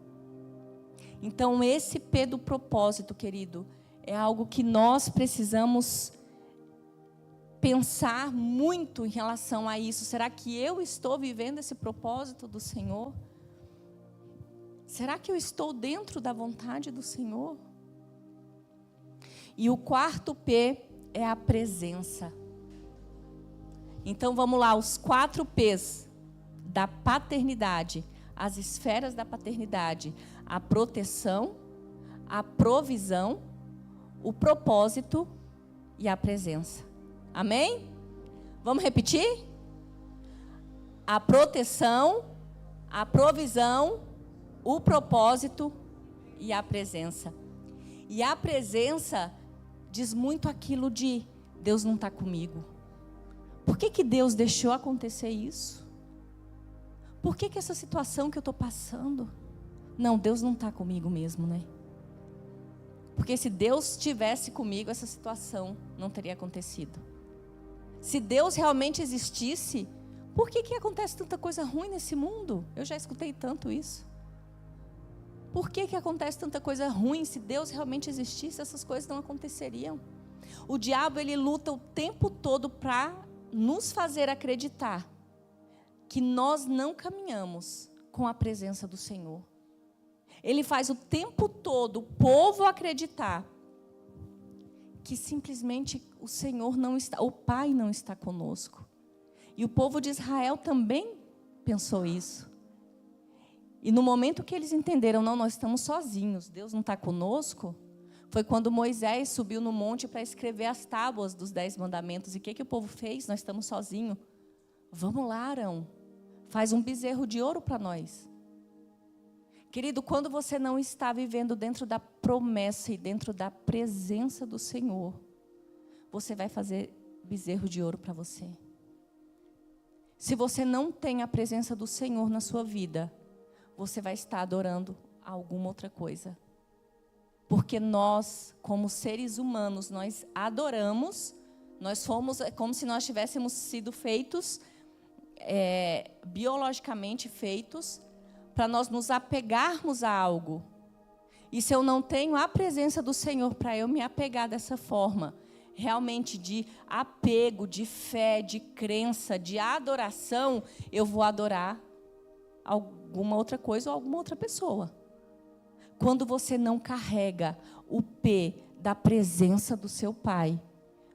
Então, esse P do propósito, querido, é algo que nós precisamos pensar muito em relação a isso. Será que eu estou vivendo esse propósito do Senhor? Será que eu estou dentro da vontade do Senhor? E o quarto P é a presença. Então vamos lá, os 4 P's da paternidade, as esferas da paternidade: a proteção, a provisão, o propósito e a presença. Amém? Vamos repetir? A proteção, a provisão, o propósito e a presença. E a presença diz muito aquilo de Deus não está comigo. Por que Deus deixou acontecer isso? Por que essa situação que eu estou passando? Não, Deus não está comigo mesmo, né? Porque se Deus estivesse comigo, essa situação não teria acontecido. Se Deus realmente existisse, por que acontece tanta coisa ruim nesse mundo? Eu já escutei tanto isso. Por que acontece tanta coisa ruim? Se Deus realmente existisse, essas coisas não aconteceriam. O diabo, ele luta o tempo todo para nos fazer acreditar que nós não caminhamos com a presença do Senhor. Ele faz o tempo todo o povo acreditar que simplesmente o Senhor não está, o Pai não está conosco. E o povo de Israel também pensou isso. E no momento que eles entenderam, não, nós estamos sozinhos, Deus não está conosco, foi quando Moisés subiu no monte para escrever as tábuas dos 10 mandamentos. E o que o povo fez? Nós estamos sozinhos. Vamos lá, Arão, faz um bezerro de ouro para nós. Querido, quando você não está vivendo dentro da promessa e dentro da presença do Senhor, você vai fazer bezerro de ouro para você. Se você não tem a presença do Senhor na sua vida, você vai estar adorando alguma outra coisa. Porque nós, como seres humanos, nós adoramos, nós fomos, é como se nós tivéssemos sido feitos, biologicamente feitos, para nós nos apegarmos a algo. E se eu não tenho a presença do Senhor para eu me apegar dessa forma, realmente de apego, de fé, de crença, de adoração, eu vou adorar alguma outra coisa ou alguma outra pessoa. Quando você não carrega o P da presença do seu Pai,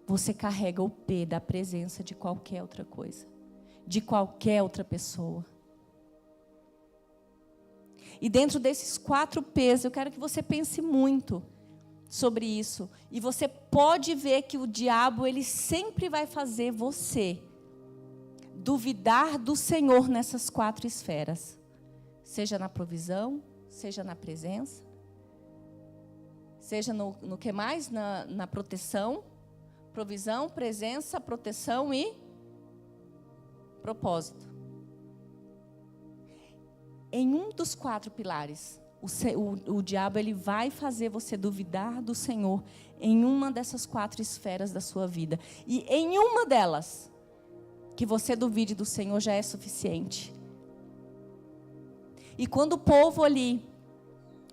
você carrega o P da presença de qualquer outra coisa, de qualquer outra pessoa. E dentro desses 4 P's, eu quero que você pense muito sobre isso. E você pode ver que o diabo, ele sempre vai fazer você duvidar do Senhor nessas 4 esferas. Seja na provisão, seja na presença, seja no que mais? Na proteção, provisão, presença, proteção e propósito. Em um dos 4 pilares, o diabo, ele vai fazer você duvidar do Senhor em uma dessas 4 esferas da sua vida. E em uma delas, que você duvide do Senhor já é suficiente. E quando o povo ali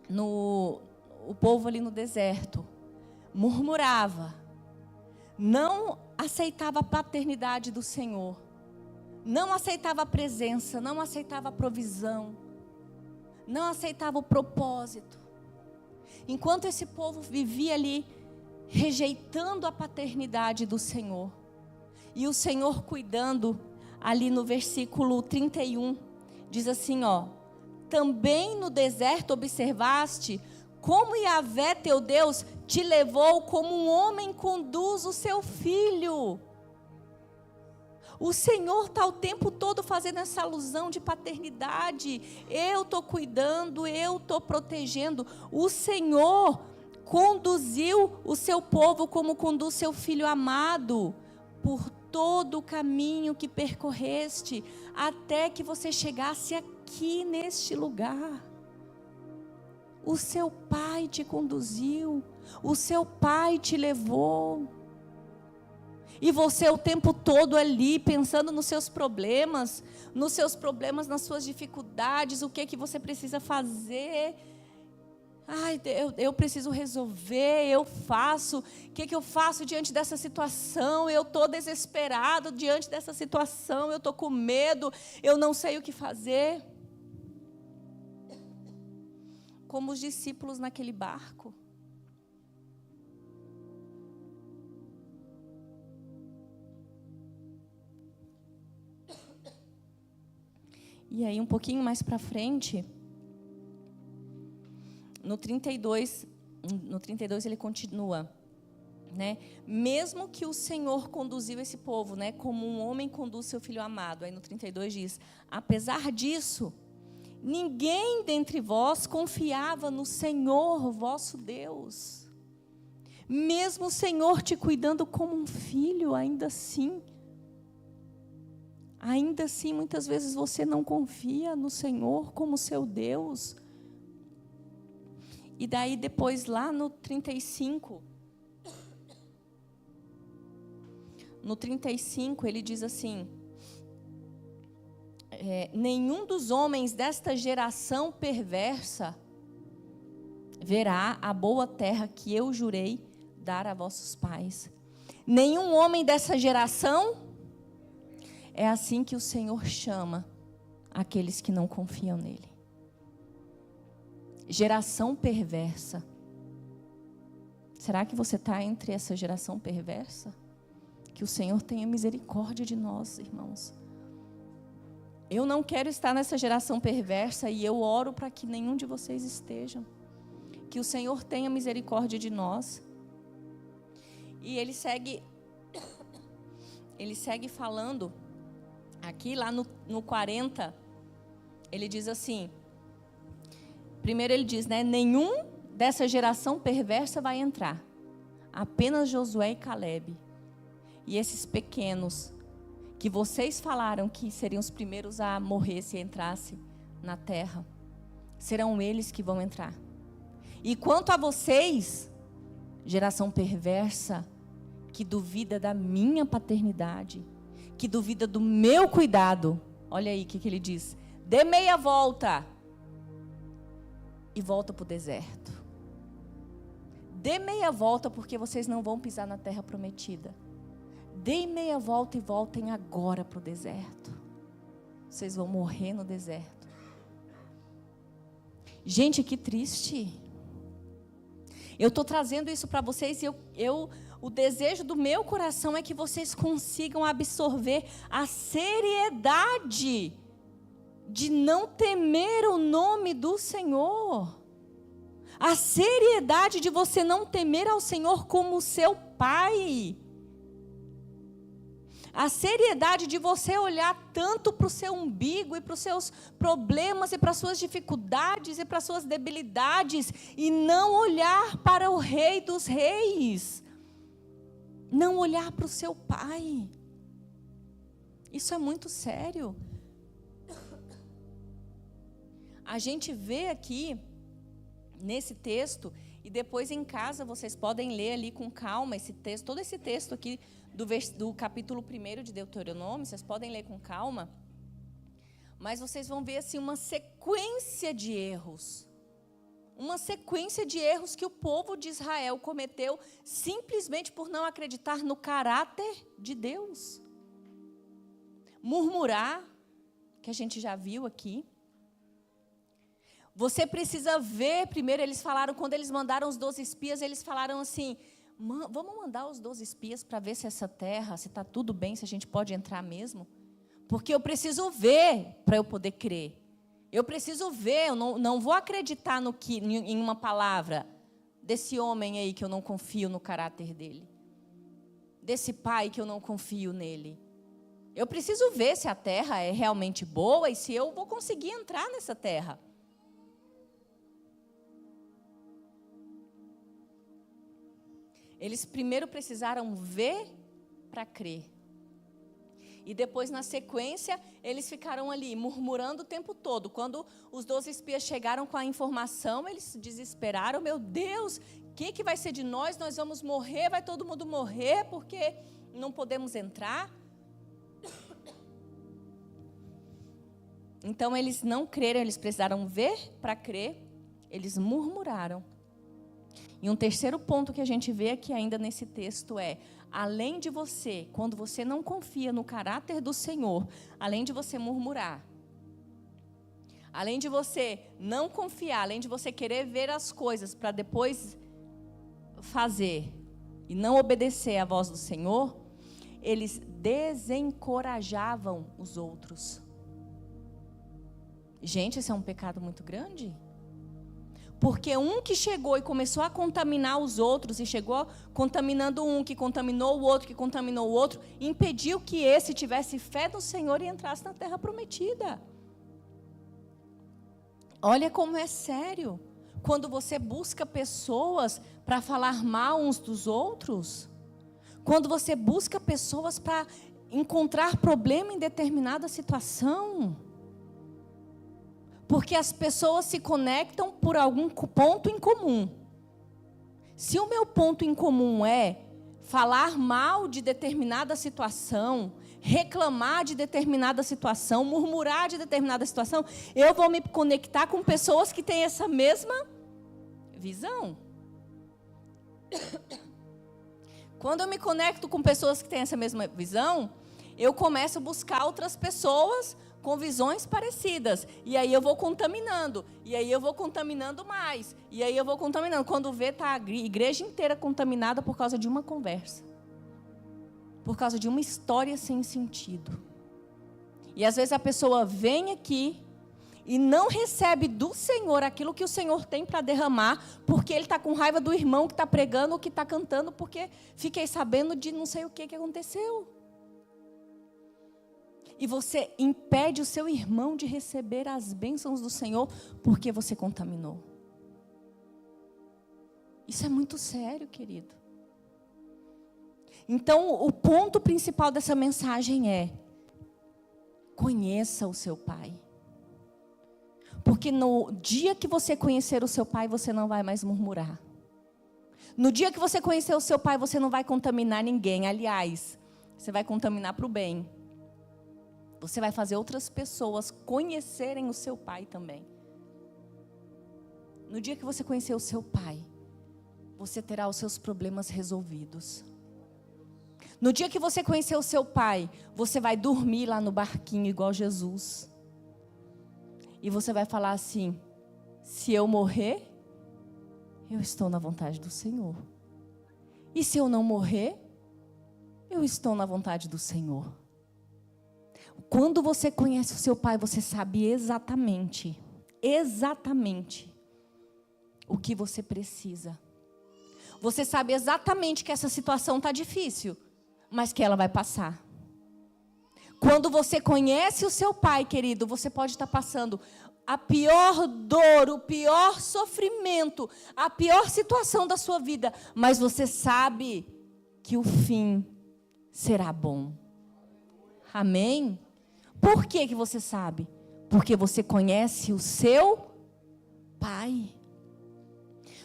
no deserto murmurava, não aceitava a paternidade do Senhor, não aceitava a presença, não aceitava a provisão, não aceitava o propósito. Enquanto esse povo vivia ali rejeitando a paternidade do Senhor, e o Senhor cuidando, ali no versículo 31, diz assim, ó: também no deserto observaste como Yahvé teu Deus te levou como um homem conduz o seu filho. O Senhor está o tempo todo fazendo essa alusão de paternidade. Eu estou cuidando, eu estou protegendo. O Senhor conduziu o seu povo como conduz seu filho amado, por todo o caminho que percorreste, até que você chegasse aqui neste lugar. O seu Pai te conduziu, o seu Pai te levou. E você o tempo todo ali, pensando nos seus problemas, nas suas dificuldades, o que você precisa fazer. Ai, eu preciso resolver, eu faço. O que eu faço diante dessa situação? Eu estou desesperado diante dessa situação, eu estou com medo, eu não sei o que fazer. Como os discípulos naquele barco. E aí, um pouquinho mais para frente, no 32 ele continua, né? Mesmo que o Senhor conduziu esse povo, né, como um homem conduz seu filho amado. Aí no 32 diz: apesar disso, ninguém dentre vós confiava no Senhor, vosso Deus. Mesmo o Senhor te cuidando como um filho, ainda assim, muitas vezes você não confia no Senhor como seu Deus. E daí depois lá no 35, ele diz assim: nenhum dos homens desta geração perversa verá a boa terra que eu jurei dar a vossos pais. Nenhum homem dessa geração. É assim que o Senhor chama aqueles que não confiam nele. Geração perversa. Será que você está entre essa geração perversa? Que o Senhor tenha misericórdia de nós, irmãos. Eu não quero estar nessa geração perversa e eu oro para que nenhum de vocês estejam. Que o Senhor tenha misericórdia de nós. E ele segue falando. Aqui, lá no 40, ele diz assim, primeiro ele diz, né, nenhum dessa geração perversa vai entrar, apenas Josué e Calebe, e esses pequenos, que vocês falaram que seriam os primeiros a morrer se entrasse na terra, serão eles que vão entrar. E quanto a vocês, geração perversa, que duvida da minha paternidade, que duvida do meu cuidado. Olha aí o que ele diz. Dê meia volta e volta para o deserto. Dê meia volta porque vocês não vão pisar na terra prometida. Dê meia volta e voltem agora para o deserto. Vocês vão morrer no deserto. Gente, que triste. Eu estou trazendo isso para vocês e o desejo do meu coração é que vocês consigam absorver a seriedade de não temer o nome do Senhor. A seriedade de você não temer ao Senhor como seu Pai. A seriedade de você olhar tanto para o seu umbigo e para os seus problemas e para as suas dificuldades e para as suas debilidades e não olhar para o Rei dos Reis. Não olhar para o seu Pai. Isso é muito sério. A gente vê aqui, nesse texto, e depois em casa vocês podem ler ali com calma esse texto, todo esse texto aqui do capítulo 1 de Deuteronômio, vocês podem ler com calma, mas vocês vão ver assim uma sequência de erros. Uma sequência de erros que o povo de Israel cometeu simplesmente por não acreditar no caráter de Deus. Murmurar, que a gente já viu aqui. Você precisa ver, primeiro eles falaram, quando eles mandaram os 12 espias, eles falaram assim, vamos mandar os 12 espias para ver se essa terra, se está tudo bem, se a gente pode entrar mesmo. Porque eu preciso ver para eu poder crer. Eu preciso ver, eu não vou acreditar em uma palavra desse homem aí que eu não confio no caráter dele. Desse pai que eu não confio nele. Eu preciso ver se a terra é realmente boa e se eu vou conseguir entrar nessa terra. Eles primeiro precisaram ver para crer. E depois, na sequência, eles ficaram ali murmurando o tempo todo. Quando os 12 espias chegaram com a informação, eles se desesperaram. Meu Deus, o que vai ser de nós? Nós vamos morrer, vai todo mundo morrer, porque não podemos entrar. Então eles não creram, eles precisaram ver para crer, eles murmuraram. E um terceiro ponto que a gente vê aqui ainda nesse texto é, além de você, quando você não confia no caráter do Senhor, além de você murmurar, além de você não confiar, além de você querer ver as coisas para depois fazer e não obedecer à voz do Senhor, eles desencorajavam os outros. Gente, esse é um pecado muito grande. Porque um que chegou e começou a contaminar os outros, e chegou contaminando um, que contaminou o outro, que contaminou o outro, impediu que esse tivesse fé no Senhor e entrasse na terra prometida. Olha como é sério. Quando você busca pessoas para falar mal uns dos outros, quando você busca pessoas para encontrar problema em determinada situação, porque as pessoas se conectam por algum ponto em comum. Se o meu ponto em comum é falar mal de determinada situação, reclamar de determinada situação, murmurar de determinada situação, eu vou me conectar com pessoas que têm essa mesma visão. Quando eu me conecto com pessoas que têm essa mesma visão, eu começo a buscar outras pessoas com visões parecidas, e aí eu vou contaminando, e aí eu vou contaminando mais, e aí eu vou contaminando. Quando vê, está a igreja inteira contaminada por causa de uma conversa, por causa de uma história sem sentido. E às vezes a pessoa vem aqui e não recebe do Senhor aquilo que o Senhor tem para derramar, porque ele está com raiva do irmão que está pregando ou que está cantando, porque fiquei sabendo de não sei o que aconteceu. E você impede o seu irmão de receber as bênçãos do Senhor porque você contaminou. Isso é muito sério, querido. Então, o ponto principal dessa mensagem é: conheça o seu pai. Porque no dia que você conhecer o seu pai, você não vai mais murmurar. No dia que você conhecer o seu pai, você não vai contaminar ninguém. Aliás, você vai contaminar para o bem. Você vai fazer outras pessoas conhecerem o seu pai também. No dia que você conhecer o seu pai, você terá os seus problemas resolvidos. No dia que você conhecer o seu pai, você vai dormir lá no barquinho igual Jesus. E você vai falar assim: se eu morrer, eu estou na vontade do Senhor. E se eu não morrer, eu estou na vontade do Senhor. Quando você conhece o seu pai, você sabe exatamente o que você precisa. Você sabe exatamente que essa situação está difícil, mas que ela vai passar. Quando você conhece o seu pai, querido, você pode estar passando a pior dor, o pior sofrimento, a pior situação da sua vida, mas você sabe que o fim será bom. Amém? Por que você sabe? Porque você conhece o seu pai.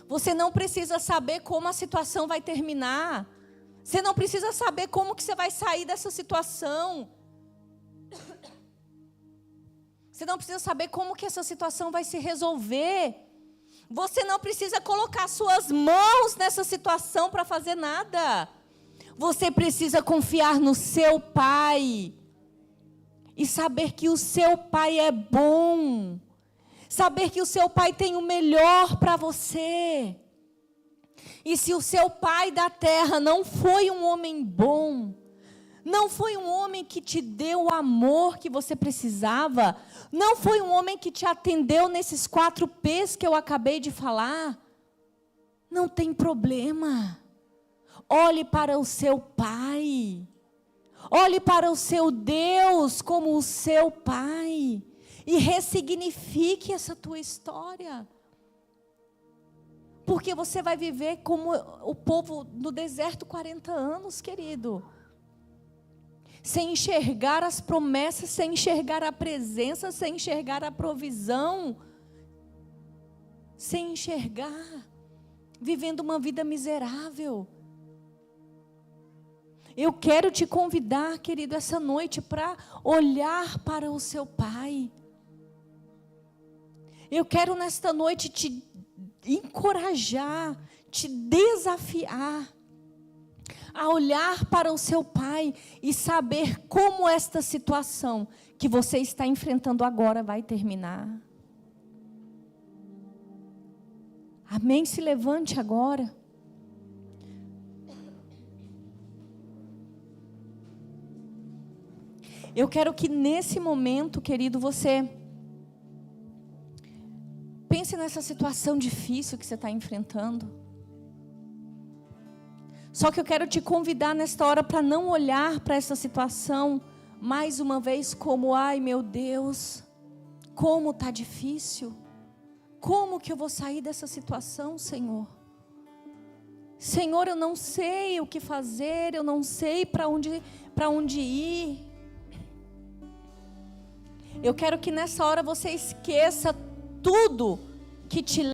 Você não precisa saber como a situação vai terminar. Você não precisa saber como que você vai sair dessa situação. Você não precisa saber como que essa situação vai se resolver. Você não precisa colocar suas mãos nessa situação para fazer nada. Você precisa confiar no seu pai. E saber que o seu pai é bom. Saber que o seu pai tem o melhor para você. E se o seu pai da terra não foi um homem bom, não foi um homem que te deu o amor que você precisava, não foi um homem que te atendeu nesses 4 P's que eu acabei de falar, não tem problema. Olhe para o seu pai. Olhe para o seu Deus como o seu pai. E ressignifique essa tua história. Porque você vai viver como o povo no deserto 40 anos, querido. Sem enxergar as promessas, sem enxergar a presença, sem enxergar a provisão. Sem enxergar. Vivendo uma vida miserável. Eu quero te convidar, querido, essa noite para olhar para o seu Pai. Eu quero nesta noite te encorajar, te desafiar a olhar para o seu Pai e saber como esta situação que você está enfrentando agora vai terminar. Amém? Se levante agora. Eu quero que nesse momento, querido, você pense nessa situação difícil que você está enfrentando. Só que eu quero te convidar nesta hora para não olhar para essa situação mais uma vez como, ai meu Deus, como está difícil. Como que eu vou sair dessa situação, Senhor? Senhor, eu não sei o que fazer, eu não sei para onde ir. Eu quero que nessa hora você esqueça tudo que te